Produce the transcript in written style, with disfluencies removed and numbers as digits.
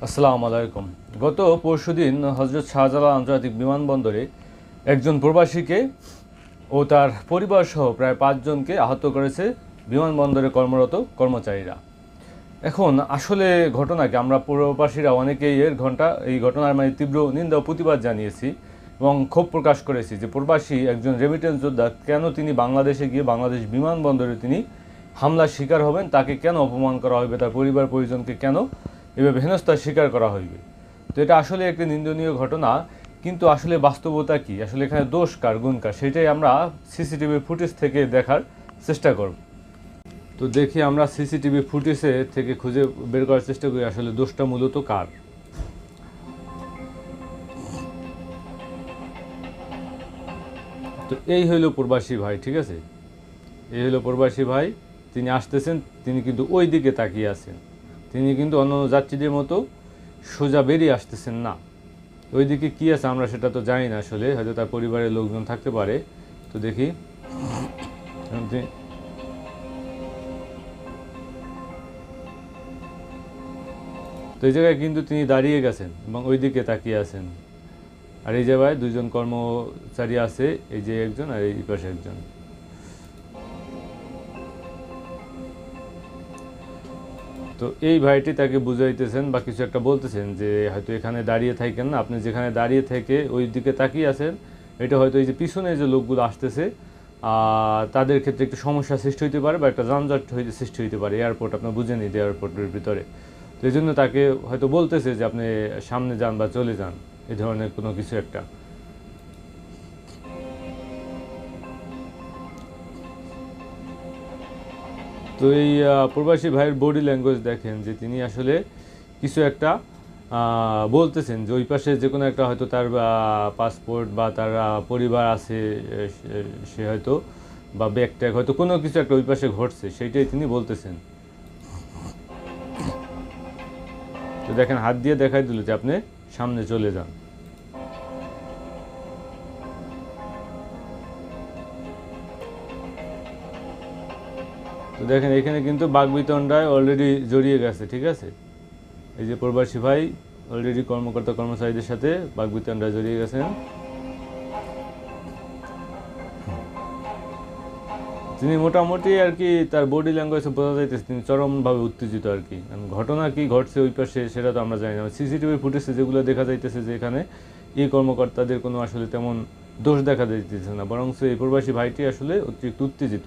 আসসালামু আলাইকুম। গত পরশুদিন হজরত শাহজালাল আন্তর্জাতিক বিমানবন্দরে একজন প্রবাসীকে ও তার পরিবারসহ প্রায় 5 জনকে আহত করেছে বিমানবন্দরে কর্মরত কর্মচারীরা। এখন আসলে ঘটনাকে আমরা প্রবাসীরা অনেকেই এই ঘটনার তীব্র নিন্দা ও প্রতিবাদ জানিয়েছি এবং ক্ষোভ প্রকাশ করেছি যে প্রবাসী একজন রেমিটেন্স যোদ্ধা কেন তিনি বাংলাদেশে গিয়ে বাংলাদেশ বিমানবন্দরে তিনি হামলার শিকার হবেন, তাকে কেন অপমান করা হবে, তার পরিবার পরিজনকে কেন এভাবে হেনস্থার শিকার করা হইবে। তো এটা আসলে একটি নিন্দনীয় ঘটনা, কিন্তু আসলে বাস্তবতা কি, আসলে এখানে দোষ কার গুণ কার, সেটাই আমরা সিসিটিভি ফুটেজ থেকে দেখার চেষ্টা করব। তো দেখি আমরা সিসিটিভি ফুটেজে থেকে খুঁজে বের করার চেষ্টা করি আসলে দোষটা মূলত কার। তো এই হইল প্রবাসী ভাই, ঠিক আছে, এই হইল প্রবাসী ভাই। তিনি আসতেছেন, তিনি কিন্তু ওই দিকে তাকিয়ে আছেন, তিনি কিন্তু অন্য যাত্রীদের মতো সোজা বেরিয়ে আসতেছেন না। ওইদিকে কী আছে আমরা সেটা তো জানি না, আসলে হয়তো তার পরিবারের লোকজন থাকতে পারে। তো দেখি, তো এই জায়গায় কিন্তু তিনি দাঁড়িয়ে গেছেন এবং ওই দিকে তাকিয়ে আছেন। আর এই জায়গায় দুজন কর্মচারী আছে, এই যে একজন আর এই পাশে একজন। তো এই ভাইটি তাকে বুঝাইতেছেন বা কিছু একটা বলতেছেন যে হয়তো এখানে দাঁড়িয়ে থাকেন না, আপনি যেখানে দাঁড়িয়ে থেকে ওই দিকে তাকিয়ে আছেন, এটা হয়তো এই যে পিছনে যে লোকগুলো আসতেছে তাদের ক্ষেত্রে একটু সমস্যা সৃষ্টি হতে পারে বা একটা যানজট সৃষ্টি হতে পারে। এয়ারপোর্ট আপনার বুঝে নিতে, এয়ারপোর্টের ভিতরে। তো এই জন্য তাকে হয়তো বলতেছে যে আপনি সামনে যান বা চলে যান, এই ধরনের কোনো কিছু একটা। তো এই প্রবাসী ভাইয়ের বডি ল্যাঙ্গুয়েজ দেখেন যে তিনি আসলে কিছু একটা বলতেছেন, যে ওই পাশে যে কোনো একটা হয়তো তার পাসপোর্ট বা তার পরিবার আছে, সে হয়তো বা ব্যাগ ট্যাগ হয়তো কোনো কিছু একটা ওই পাশে ঘটছে, সেইটাই তিনি বলতেছেন। তো দেখেন হাত দিয়ে দেখাই দিল যে আপনি সামনে চলে যান। তো দেখেন এখানে কিন্তু বাকবিতণ্ডায় অলরেডি জড়িয়ে গেছে, ঠিক আছে। এই যে প্রবাসী ভাই অলরেডি কর্মকর্তা কর্মচারীদের সাথে বাকবিতণ্ডায় জড়িয়ে গেছেন। তিনি মোটামুটি আর কি তার বডি ল্যাঙ্গুয়েজে বোঝা যাইতেছে তিনি চরমভাবে উত্তেজিত আর কি। ঘটনা কি ঘটছে ওই পাশে সেটা তো আমরা জানি না। সিসিটিভি ফুটেজে যেগুলো দেখা যাইতেছে যে এখানে এই কর্মকর্তাদের কোনো আসলে তেমন দোষ দেখা যাইতেছে না, বরং এই প্রবাসী ভাইটি আসলে অতিরিক্ত উত্তেজিত।